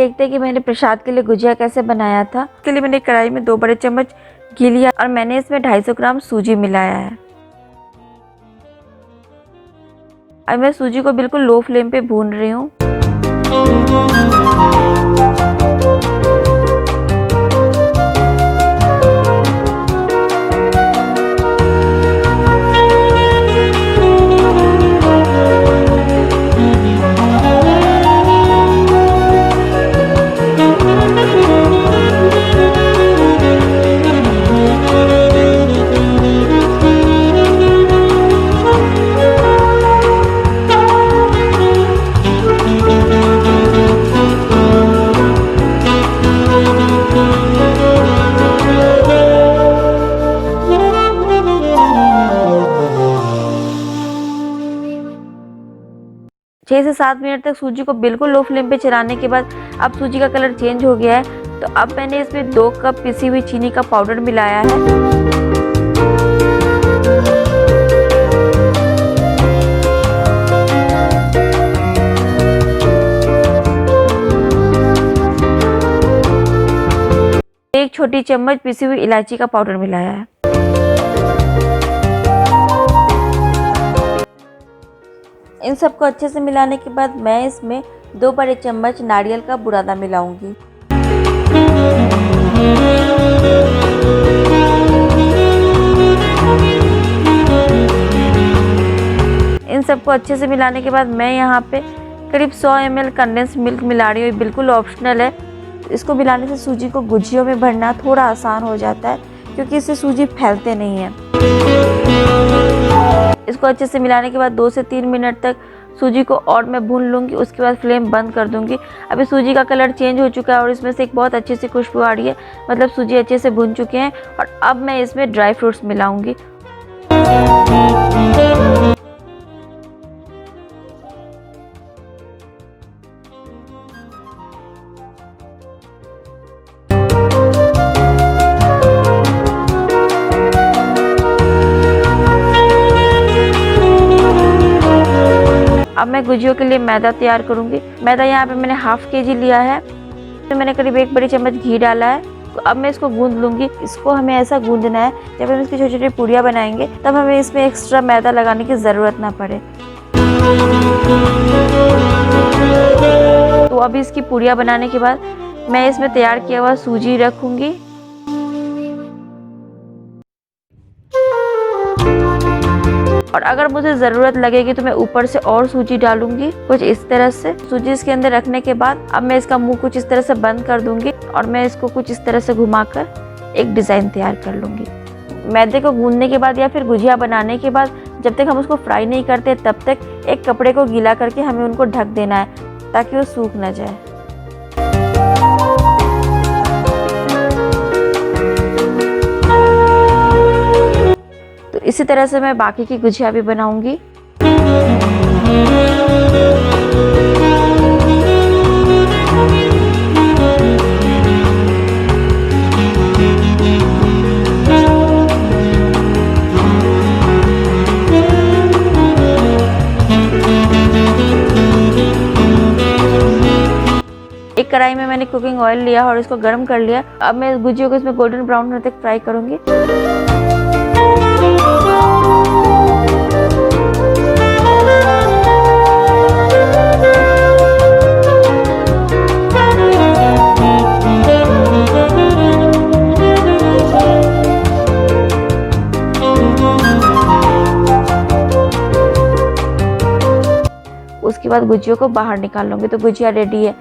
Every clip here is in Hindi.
देखते हैं कि मैंने प्रसाद के लिए गुजिया कैसे बनाया था। इसके लिए मैंने कढ़ाई में 2 बड़े चम्मच घी लिया और मैंने इसमें 250 ग्राम सूजी मिलाया है। अब मैं सूजी को बिल्कुल लो फ्लेम पे भून रही हूँ। छः से 7 मिनट तक सूजी को बिल्कुल लो फ्लेम पे चलाने के बाद अब सूजी का कलर चेंज हो गया है। तो अब मैंने इसमें 2 कप पिसी हुई चीनी का पाउडर मिलाया है। एक छोटी चम्मच पिसी हुई इलायची का पाउडर मिलाया है। इन सबको अच्छे से मिलाने के बाद मैं इसमें 2 बड़े चम्मच नारियल का बुरादा मिलाऊंगी। इन सबको अच्छे से मिलाने के बाद मैं यहाँ पे करीब 100 ml कंडेंस मिल्क मिला रही हूँ। बिल्कुल ऑप्शनल है। इसको मिलाने से सूजी को गुजियों में भरना थोड़ा आसान हो जाता है क्योंकि इससे सूजी फैलते नहीं हैं। इसको अच्छे से मिलाने के बाद 2 से 3 मिनट तक सूजी को और मैं भून लूँगी। उसके बाद फ्लेम बंद कर दूँगी। अभी सूजी का कलर चेंज हो चुका है और इसमें से एक बहुत अच्छी सी खुशबू आ रही है, मतलब सूजी अच्छे से भून चुके हैं। और अब मैं इसमें ड्राई फ्रूट्स मिलाऊँगी। अब मैं गुजियों के लिए मैदा तैयार करूंगी। मैदा यहाँ पे मैंने ½ kg लिया है। तो मैंने करीब 1 बड़ी चम्मच घी डाला है। तो अब मैं इसको गूंद लूँगी। इसको हमें ऐसा गूंदना है जब हम इसकी छोटी छोटी पूड़ियाँ बनाएंगे तब हमें इसमें एक्स्ट्रा मैदा लगाने की ज़रूरत ना पड़े। तो अभी इसकी पूड़ियाँ बनाने के बाद मैं इसमें तैयार किया हुआ सूजी रखूँगी। और अगर मुझे ज़रूरत लगेगी तो मैं ऊपर से और सूजी डालूंगी, कुछ इस तरह से। सूजी इसके अंदर रखने के बाद अब मैं इसका मुंह कुछ इस तरह से बंद कर दूंगी और मैं इसको कुछ इस तरह से घुमाकर एक डिज़ाइन तैयार कर लूँगी। मैदे को गूंदने के बाद या फिर गुजिया बनाने के बाद जब तक हम उसको फ्राई नहीं करते तब तक एक कपड़े को गीला करके हमें उनको ढक देना है ताकि वो सूख ना जाए। तो इसी तरह से मैं बाकी की गुजिया भी बनाऊंगी। एक कढ़ाई में मैंने कुकिंग ऑयल लिया और इसको गर्म कर लिया। अब मैं गुजियों को इसमें गोल्डन ब्राउन होने तक फ्राई करूंगी। उसके बाद गुजियों को बाहर निकाल लूँगी। तो गुजिया रेडी है।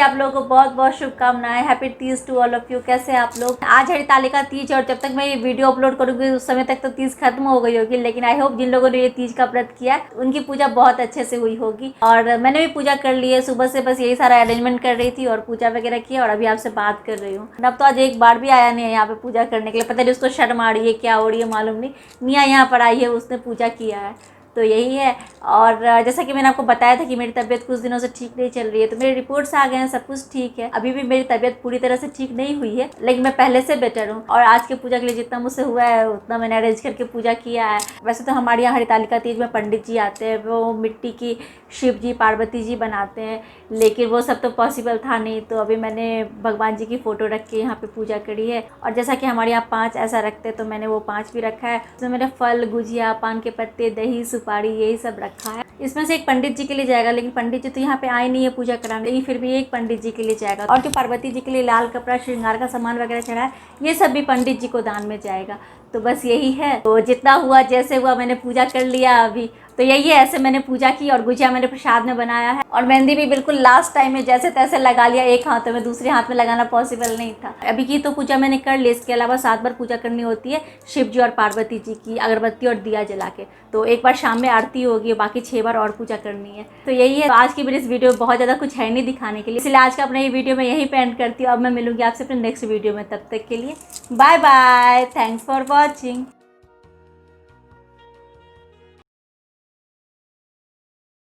आप लोगों को बहुत बहुत शुभकामनाएं, happy Teej to all of you. कैसे हैं आप लोग? आज हरितालिका तीज और जब तक मैं ये वीडियो अपलोड करूंगी उस समय तक तो तीज खत्म हो गई होगी, लेकिन आई होप जिन लोगों ने ये तीज का व्रत किया उनकी पूजा बहुत अच्छे से हुई होगी। और मैंने भी पूजा कर ली है, सुबह से बस यही सारा अरेंजमेंट कर रही थी और पूजा वगैरह किया और अभी आपसे बात कर रही हूँ। अब तो आज एक बार भी आया नहीं है यहाँ पे पूजा करने के लिए, पता नहीं उसको शर्म आ रही है क्या हो रही है मालूम नहीं। मियाँ यहाँ पर आई है, उसने पूजा किया है, तो यही है। और जैसा कि मैंने आपको बताया था कि मेरी तबीयत कुछ दिनों से ठीक नहीं चल रही है, तो मेरे रिपोर्ट्स आ गए हैं, सब कुछ ठीक है। अभी भी मेरी तबीयत पूरी तरह से ठीक नहीं हुई है, लेकिन मैं पहले से बेटर हूँ। और आज की पूजा के लिए जितना मुझसे हुआ है उतना मैंने अरेंज करके पूजा किया है। वैसे तो हमारे यहाँ हरितालिका तीज में पंडित जी आते हैं, वो मिट्टी की शिव जी पार्वती जी बनाते हैं, लेकिन वो सब तो पॉसिबल था नहीं, तो अभी मैंने भगवान जी की फ़ोटो रख के यहाँ पे पूजा करी है। और जैसा कि हमारे यहाँ 5 ऐसा रखते हैं, तो मैंने वो 5 भी रखा है। उसमें मैंने फल, गुजिया, पान के पत्ते, दही, सुपारी, यही सब रखा है। इसमें से एक पंडित जी के लिए जाएगा, लेकिन पंडित जी तो यहाँ पे आए नहीं है पूजा कराने, लेकिन फिर भी एक पंडित जी के लिए जाएगा। और जो पार्वती जी के लिए लाल कपड़ा, श्रृंगार का सामान वगैरह चढ़ा है, ये सब भी पंडित जी को दान में जाएगा। तो बस यही है, तो जितना हुआ जैसे हुआ मैंने पूजा कर लिया अभी, तो यही है, ऐसे मैंने पूजा की। और गुजिया मैंने प्रसाद में बनाया है, और मेहंदी भी बिल्कुल लास्ट टाइम में जैसे तैसे लगा लिया, एक हाथ में, दूसरे हाथ में लगाना पॉसिबल नहीं था। अभी की तो पूजा मैंने कर ली, इसके अलावा 7 बार पूजा करनी होती है शिव जी और पार्वती जी की, अगरबत्ती और दिया जला के। तो एक बार शाम में आरती होगी, बाकी 6 बार और पूजा करनी है। तो यही है, तो आज की मेरी इस वीडियो में बहुत ज़्यादा कुछ है नहीं दिखाने के लिए, इसलिए आज का अपना ये वीडियो मैं यहीं पे एंड करती हूँ। अब मैं मिलूंगी आपसे अपने नेक्स्ट वीडियो में, तब तक के लिए bye bye, thanks for watching.